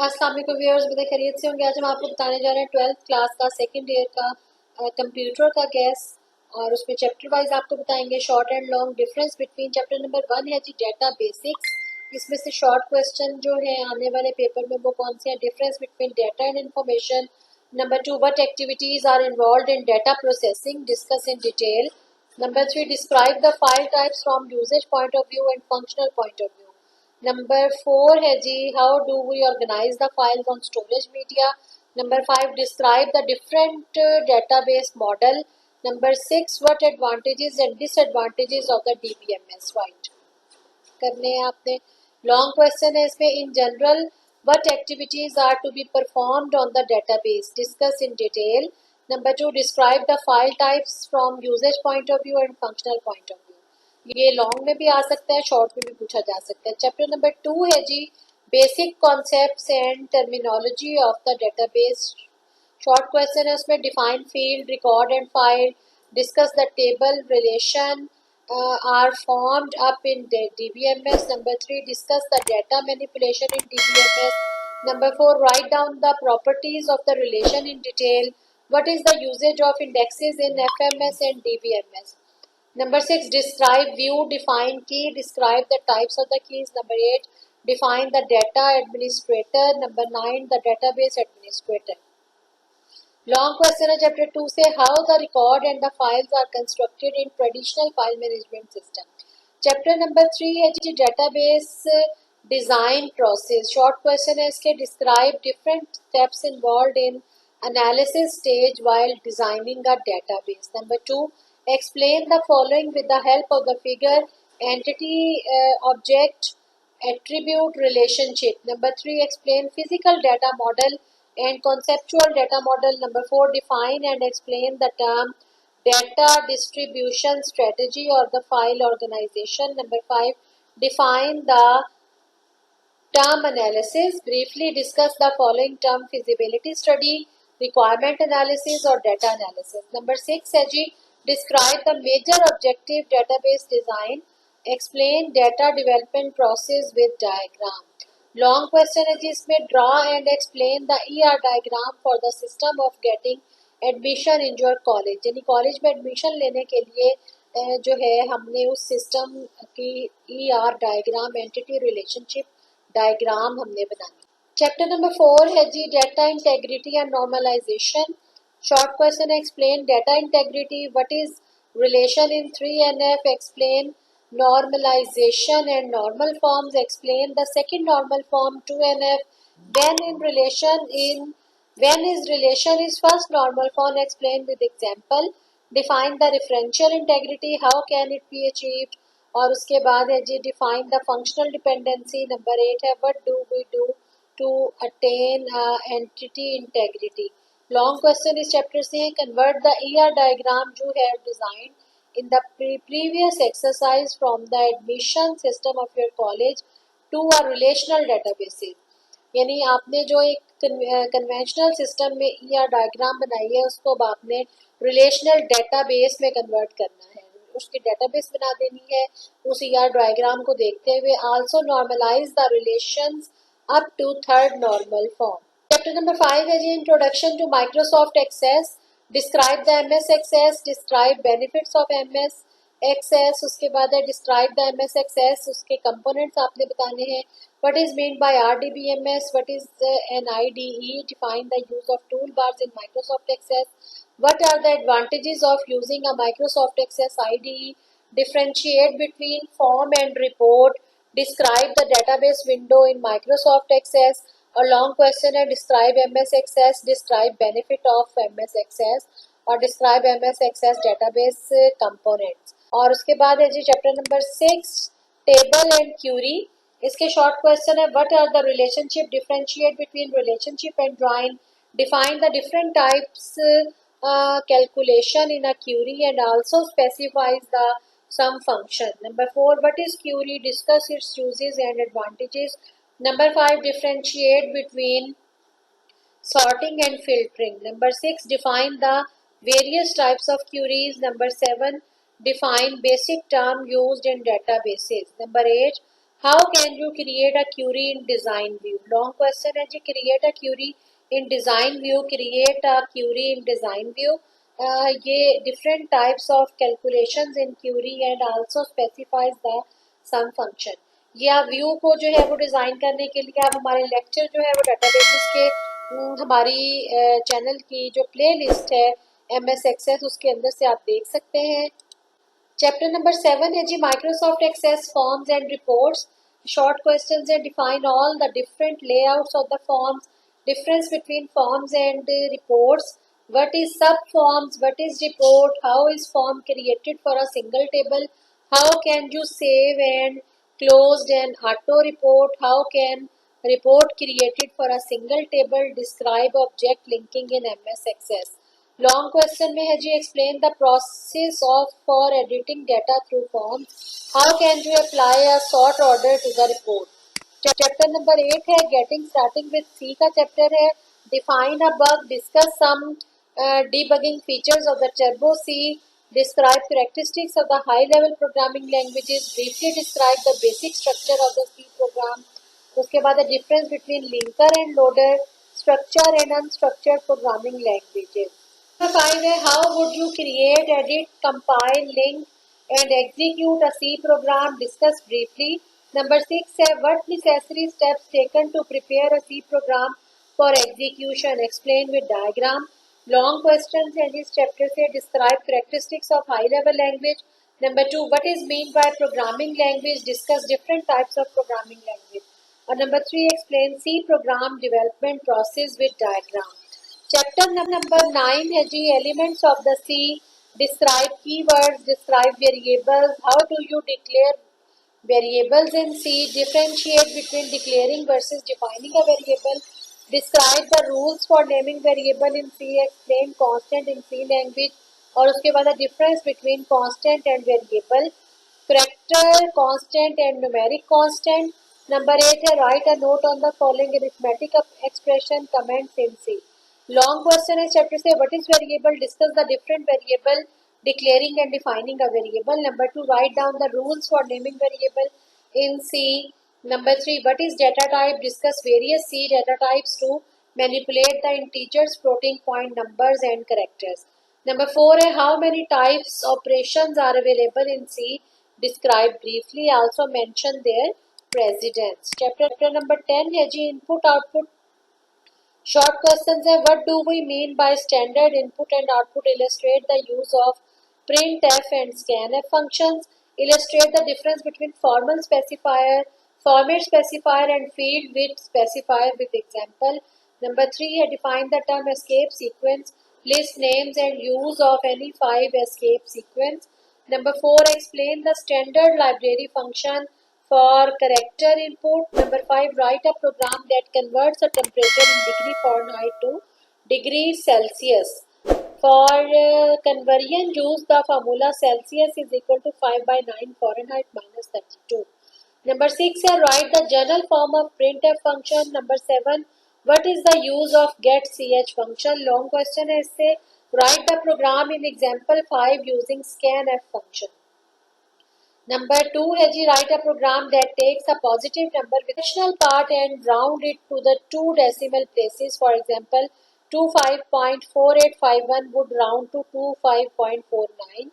अस्सलाम वालेकुम व्यूअर्स, बड़े खैरियत से होंगे। आज हम आपको बताने जा रहे हैं 12th क्लास का सेकंड ईयर का कंप्यूटर का गैस, और उसमें चैप्टर वाइज आपको बताएंगे short and long difference between. Chapter number 1 है जी डेटा बेसिक्स। इसमें से शॉर्ट क्वेश्चन जो है आने वाले पेपर में वो कौन से हैं? Difference between data and information. Number 2, what activities are involved in data processing, discuss in detail. Number 3, describe the file types from usage point of view and functional point of view. Number 4 है जी how do we organize the files on storage media. Number 5, describe the different database model. Number 6, what advantages and disadvantages of the DBMS. Write करने हैं आपने। Long question है इसमें। In general what activities are to be performed on the database, discuss in detail. Number 2, describe the file types from usage point of view and functional point of view. ये long में भी आ सकता है, short में भी पूछा जा सकता है। चैप्टर नंबर 2 है जी basic concepts and terminology of the database. Short question है उसमें। Define field, record and file, discuss the table relation are formed up in DBMS. Number 3, discuss the data manipulation in DBMS. Number 4, write down the properties of the relation in detail. What is the usage of indexes in FMS and DBMS? Number 6, describe view, define key, describe the types of the keys. Number 8, define the data administrator. Number 9, the database administrator. Long question है chapter 2 से। How the record and the files are constructed in traditional file management system. Chapter number 3 है जी database design process. Short question है इसके। Describe different steps involved in analysis stage while designing a database. Number 2, explain the following with the help of the figure: entity, object, attribute relationship. Number 3, explain physical data model and conceptual data model. Number 4, define and explain the term data distribution strategy or the file organization. Number 5, define the term analysis. Briefly discuss the following term: feasibility study, requirement analysis or data analysis. Number 6 है जी describe the major objective database design, explain data development process with diagram. Long question है जी इसमें। draw and explain the ER diagram for the system of getting admission in your college. यानी college में admission लेने के लिए जो है हमने उस सिस्टम की ER diagram, entity relationship diagram हमने बनानी। चैप्टर नंबर 4 है जी data integrity and normalization. Short question है। Explain data integrity, what is relation in 3NF, explain normalization and normal forms, explain the second normal form 2NF, when is relation is first normal form, explain with example, define the referential integrity, how can it be achieved, और उसके बाद है जी define the functional dependency. Number 8 है what do we do to attain entity integrity. Long question इस chapter से है। Convert the ER diagram you have design in the previous exercise from the admission system of your college to a relational databases। यानी आपने जो एक conventional system में ER diagram बनाई है उसको अब आपने रिलेशनल डेटाबेस में कन्वर्ट करना है, उसकी डेटाबेस बना देनी है उस ER डायग्राम को देखते हुए। Also normalize the relations up to third normal form. Chapter number 5 है जी introduction to Microsoft Access. Describe the MS Access, describe benefits of MS Access. उसके बाद है डिस्क्राइब द MS एक्सेस, उसके कंपोनेंट्स आपने बताने हैं। What is mean by RDBMS, what is an IDE, define the use of toolbars in Microsoft Access, what are the advantages of using a Microsoft access IDE, differentiate between form and report, describe the database window in Microsoft Access। और long question है describe MS Access, describe benefit of MS Access और describe MS Access database components. और उसके बाद है जी chapter number 6 table and query. इसके short question है what are the relationship, differentiate between relationship and join, define the different types calculation in a query and also specifies the sum function. Number 4, what is query, discuss its uses and advantages. Number 5, differentiate between sorting and filtering. Number 6, define the various types of queries. Number 7, define basic term used in databases. Number 8, how can you create a query in design view? Long question है जी, create a query in design view, create a query in design view. ये different types of calculations in query and also specifies the sum function. ये आप view को जो है वो design करने के लिए आप हमारे लेक्चर जो है वो डाटाबेसेस के हमारी चैनल की जो प्ले लिस्ट है MS एक्सेस, उसके अंदर से आप देख सकते हैं। चैप्टर नंबर 7 है जी, Microsoft Access forms and reports. Short questions है, define all the different layouts of the forms, difference between forms and reports, what is subforms, what is report, how is form created for a single table, how can you save and closed and auto report, how can report created for a single table, describe object linking in MS Access। Long question में है जी, explain the process of for editing data through form, how can you apply a sort order to the report. Chapter number 8 है, getting starting with C का chapter है, define a bug, discuss some debugging features of the turbo C, describe characteristics of the high level programming languages, briefly describe the basic structure of the C program। उसके बाद है difference between linker end loader, structure and unstructured programming languages. Number 5 है, how would you create, edit, compile, link and execute a C program, discuss briefly। Number 6 है, what necessary steps taken to prepare a C program for execution, explain with diagram। Long questions है इस chapter से, describe characteristics of high level language। Number 2, what is mean by programming language, discuss different types of programming language। और number 3, explain C program development process with diagram। Chapter number 9 है जी, elements of the C, describe keywords, describe variables, how do you declare variables in C, differentiate between declaring versus defining a variable, describe the rules for naming variable in C, explain constant in C language. और उसके बाद difference between constant and variable, character constant and numeric constant. Number 8 है, write a note on the following arithmetic expression comments in C. Long question है chapter से, what is variable, discuss the different variable, declaring and defining a variable। Number 2, write down the rules for naming variable in C। Number 3, what is data type, discuss various C data types to manipulate the integers, floating point numbers and characters। Number 4 है, how many types operations are available in C, describe briefly, also mention their precedence। Chapter number 10 है जी, input output। Short questions है, what do we mean by standard input and output, illustrate the use of printf and scanf functions, illustrate the difference between formal specifier, format specifier and field width specifier with example। Number 3 है, define the term escape sequence, list names and use of any 5 escape sequence। Number 4, explain the standard library function for character input। Number 5, write a program that converts a temperature in degree Fahrenheit to degree Celsius। For conversion, use the formula Celsius is equal to 5 by 9 Fahrenheit minus 32। Number 6 है, write the general form of printf function। Number 7, what is the use of getch function? Long question है इससे, write the program in example 5 using scanf function। Number 2 है जी, write a program that takes a positive number with decimal part and round it to the 2 decimal places। For example, 25.4851 would round to 25.49।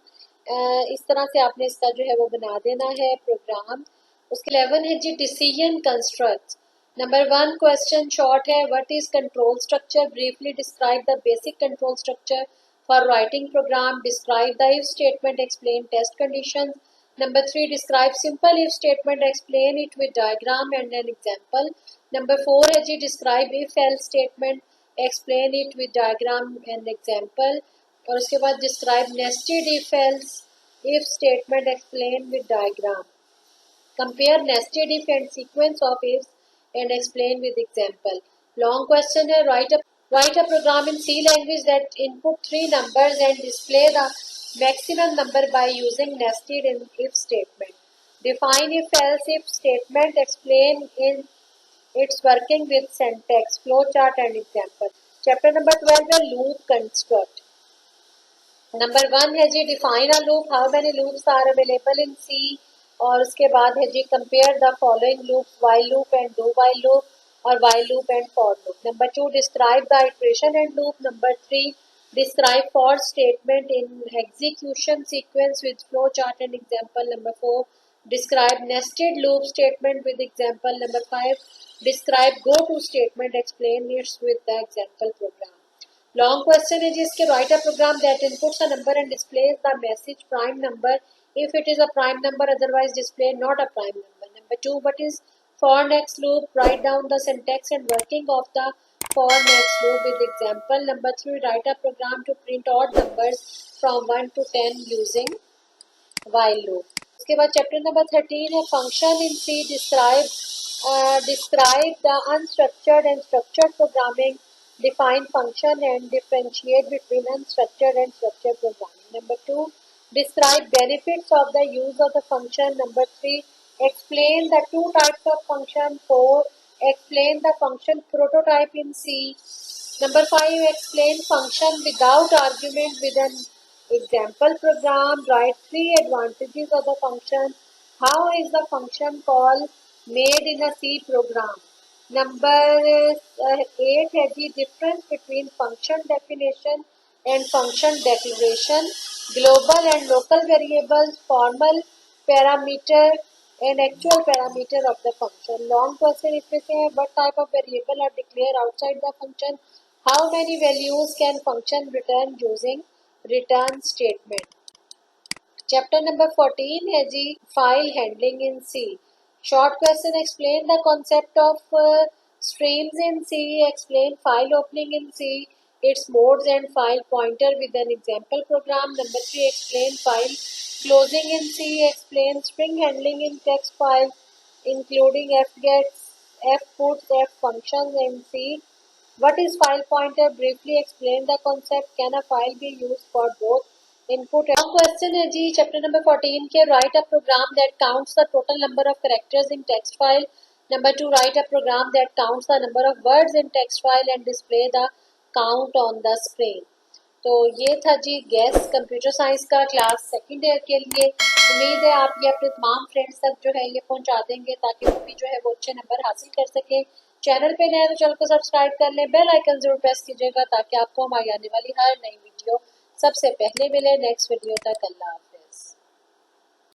इस तरह से आपने इसका जो है वो बना देना है प्रोग्राम। उसके 11 है जी, decision construct. Number 1 question short है, what is control structure, briefly describe the basic control structure for writing program, describe the if statement, explain test conditions. Number 3, describe simple if statement, explain it with diagram and an example। Number 4 है जी, describe if else statement, explain it with diagram and example। और उसके बाद describe nested if else if statement, explain with diagram। Compare nested if and sequence of ifs and explain with example। Long question है, write a program in C language that input 3 numbers and display the maximum number by using nested if statement। Define if else if statement, explain in its working with syntax, flowchart and example। Chapter number 12 है, loop construct। Number 1 है जी, define a loop, how many loops are available in C, और उसके बाद है जी compare the following loops while loop and do while loop और while loop and for loop. Number 2 describe the iteration and loop. Number 3 describe for statement in execution sequence with flow chart and example. Number 4 describe nested loop statement with example. Number 5 describe go to statement, explain it with the example program. Long question is इसके write a program that inputs a number and displays the message prime number if it is a prime number, otherwise display not a prime number. Number 2 what is for next loop? Write down the syntax and working of the for next loop with example. Number 3 write a program to print odd numbers from 1 to 10 using while loop. उसके बाद chapter number 13 है function in C. Describe the unstructured and structured programming. Define function and differentiate between unstructured and structured programming. Number 2 describe benefits of the use of the function. Number 3 explain the two types of function. 4 explain the function prototype in C. Number 5 explain function without argument with an example program. Write 3 advantages of the function. How is the function call made in a C program? Number 8 है जी difference between function definition and function declaration, global and local variables, formal parameter and actual parameter of the function. Long question इसमें से है what type of variable are declared outside the function, how many values can function return using return statement. Chapter number 14 है जी file handling in C. Short question explain the concept of streams in C. Explain file opening in C, its modes and file pointer with an example program. Number 3 explain file closing in C. Explain string handling in text file including fgets, fputs, ffunctions in C. What is file pointer? Briefly explain the concept. Can a file be used for both input? Long question है जी chapter number 14 के write a program that counts the total number of characters in text file. Number 2 write a program that counts the number of words in text file and display the count on the screen. तो ये था जी gas computer science का class second year के लिए. उम्मीद है आप ये अपने तमाम फ्रेंड्स तक जो है ये पहुंचा देंगे ताकि वो भी जो है वो अच्छे नंबर हासिल कर सकें. चैनल पे नए तो चैनल को सब्सक्राइब कर लें, बेल आइकन जरूर प्रेस कीजिएगा ताकि आपको हमारी आने वाली हर नई वीडियो सबसे पहले मिले. नेक्स्ट वीडियो तक अल्लाह.